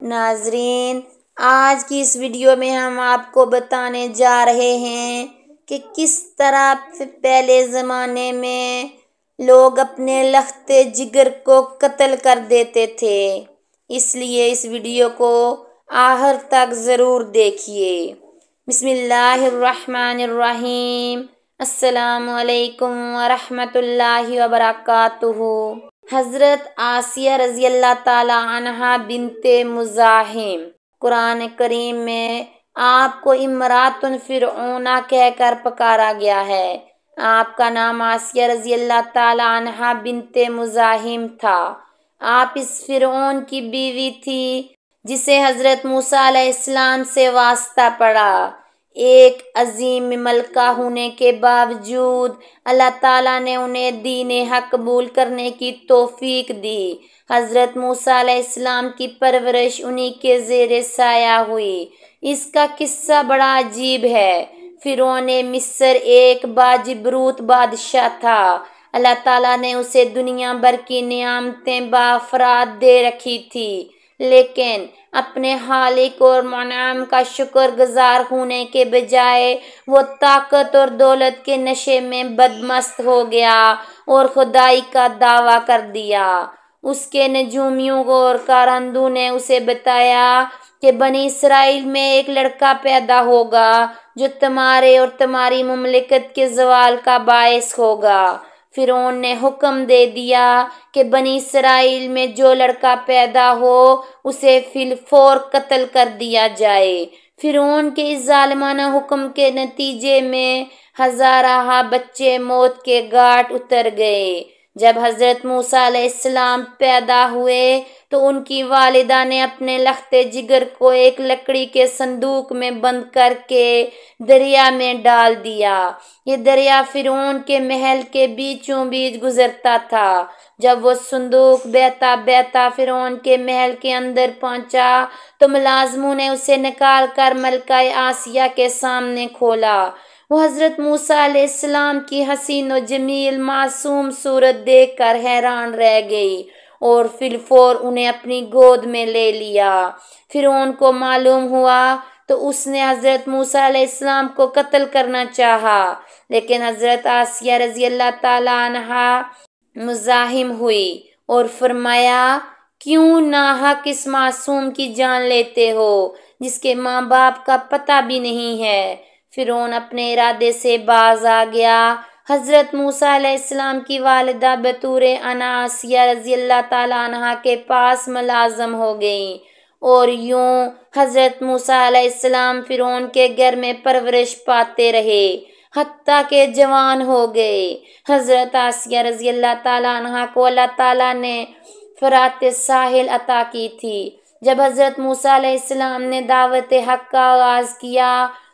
ناظرین، آج کی اس ویڈیو میں ہم آپ کو بتانے جا رہے ہیں کہ کس طرح پہلے زمانے میں لوگ اپنے لخت جگر کو قتل کر دیتے تھے۔ اس لیے اس ویڈیو کو آخر تک ضرور دیکھیے۔ بسم اللہ الرحمن الرحیم۔ السلام علیکم ورحمۃ اللہ وبرکاتہ۔ حضرت آسیہ رضی اللہ تعالی عنہا بنت مزاحم، قرآن کریم میں آپ کو امرأۃ فرعون کہہ کر پکارا گیا ہے۔ آپ کا نام آسیہ رضی اللہ تعالی عنہا بنت مزاحم تھا۔ آپ اس فرعون کی بیوی تھی جسے حضرت موسیٰ علیہ السلام سے واسطہ پڑا۔ ایک عظیم ملکہ ہونے کے باوجود اللہ تعالیٰ نے انہیں دین حق قبول کرنے کی توفیق دی۔ حضرت موسیٰ علیہ السلام کی پرورش انہی کے زیر سایہ ہوئی۔ اس کا قصہ بڑا عجیب ہے۔ فرعون مصر ایک باجبروت بادشاہ تھا۔ اللہ تعالیٰ نے اسے دنیا بھر کی نعمتیں بافراط دے رکھی تھی، لیکن اپنے خالق اور منعم کا شکر گزار ہونے کے بجائے وہ طاقت اور دولت کے نشے میں بدمست ہو گیا اور خدائی کا دعویٰ کر دیا۔ اس کے نجومیوں اور کارندوں نے اسے بتایا کہ بنی اسرائیل میں ایک لڑکا پیدا ہوگا جو تمہارے اور تمہاری مملکت کے زوال کا باعث ہوگا۔ فرعون نے حکم دے دیا کہ بنی اسرائیل میں جو لڑکا پیدا ہو اسے فی الفور قتل کر دیا جائے۔ فرعون کے اس ظالمانہ حکم کے نتیجے میں ہزارہ بچے موت کے گھاٹ اتر گئے۔ جب حضرت موسیٰ علیہ السلام پیدا ہوئے تو ان کی والدہ نے اپنے لخت جگر کو ایک لکڑی کے صندوق میں بند کر کے دریا میں ڈال دیا۔ یہ دریا فرعون کے محل کے بیچوں بیچ گزرتا تھا۔ جب وہ صندوق بہتا بہتا فرعون کے محل کے اندر پہنچا تو ملازموں نے اسے نکال کر ملکہ آسیہ کے سامنے کھولا۔ وہ حضرت موسیٰ علیہ السلام کی حسین و جمیل معصوم صورت دیکھ کر حیران رہ گئی اور فی الفور انہیں اپنی گود میں لے لیا۔ فرعون کو معلوم ہوا تو اس نے حضرت موسیٰ علیہ السلام کو قتل کرنا چاہا، لیکن حضرت آسیہ رضی اللہ تعالی عنہا مزاحم ہوئی اور فرمایا، کیوں ناحق اس معصوم کی جان لیتے ہو جس کے ماں باپ کا پتہ بھی نہیں ہے۔ فرعون اپنے ارادے سے باز آ گیا۔ حضرت موسیٰ علیہ السلام کی والدہ بطور انا آسیہ رضی اللہ تعالی عنہا کے پاس ملازم ہو گئیں اور یوں حضرت موسیٰ علیہ السلام فرعون کے گھر میں پرورش پاتے رہے حتیٰ کہ جوان ہو گئے۔ حضرت آسیہ رضی اللہ تعالی عنہا کو اللہ تعالیٰ نے فرات ساحل عطا کی تھی۔ جب حضرت موسیٰ علیہ السلام نے دعوت حق کا آغاز کیا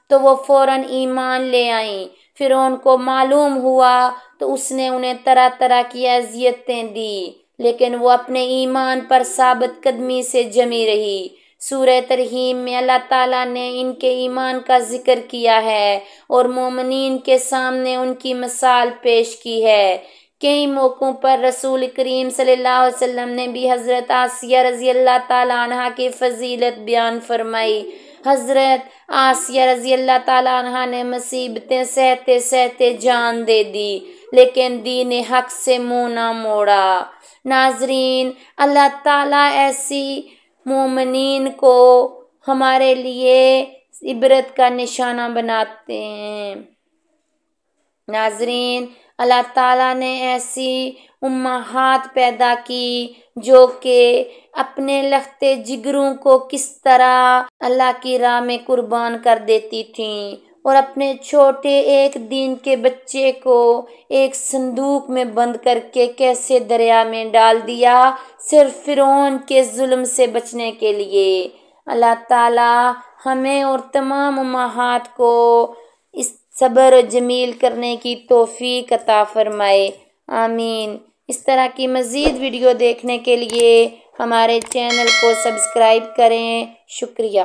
تو وہ فوراً ایمان لے آئیں۔ فرعون کو معلوم ہوا تو اس نے انہیں طرح طرح کی اذیتیں دی، لیکن وہ اپنے ایمان پر ثابت قدمی سے جمی رہی۔ سورہ ترحیم میں اللہ تعالیٰ نے ان کے ایمان کا ذکر کیا ہے اور مومنین کے سامنے ان کی مثال پیش کی ہے۔ کئی موقعوں پر رسول کریم صلی اللہ علیہ وسلم نے بھی حضرت آسیہ رضی اللہ تعالی عنہا کی فضیلت بیان فرمائی۔ حضرت آسیہ رضی اللہ تعالی عنہا نے مصیبتیں سہتے سہتے جان دے دی، لیکن دین حق سے منہ نہ موڑا۔ ناظرین، اللہ تعالیٰ ایسی مومنین کو ہمارے لیے عبرت کا نشانہ بناتے ہیں۔ ناظرین، اللہ تعالیٰ نے ایسی امہات پیدا کی جو کہ اپنے لخت جگروں کو کس طرح اللہ کی راہ میں قربان کر دیتی تھیں اور اپنے چھوٹے ایک دن کے بچے کو ایک صندوق میں بند کر کے کیسے دریا میں ڈال دیا، صرف فرعون کے ظلم سے بچنے کے لیے۔ اللہ تعالیٰ ہمیں اور تمام امہات کو اس صبر و جمیل کرنے کی توفیق عطا فرمائے، آمین۔ اس طرح کی مزید ویڈیو دیکھنے کے لیے ہمارے چینل کو سبسکرائب کریں۔ شکریہ۔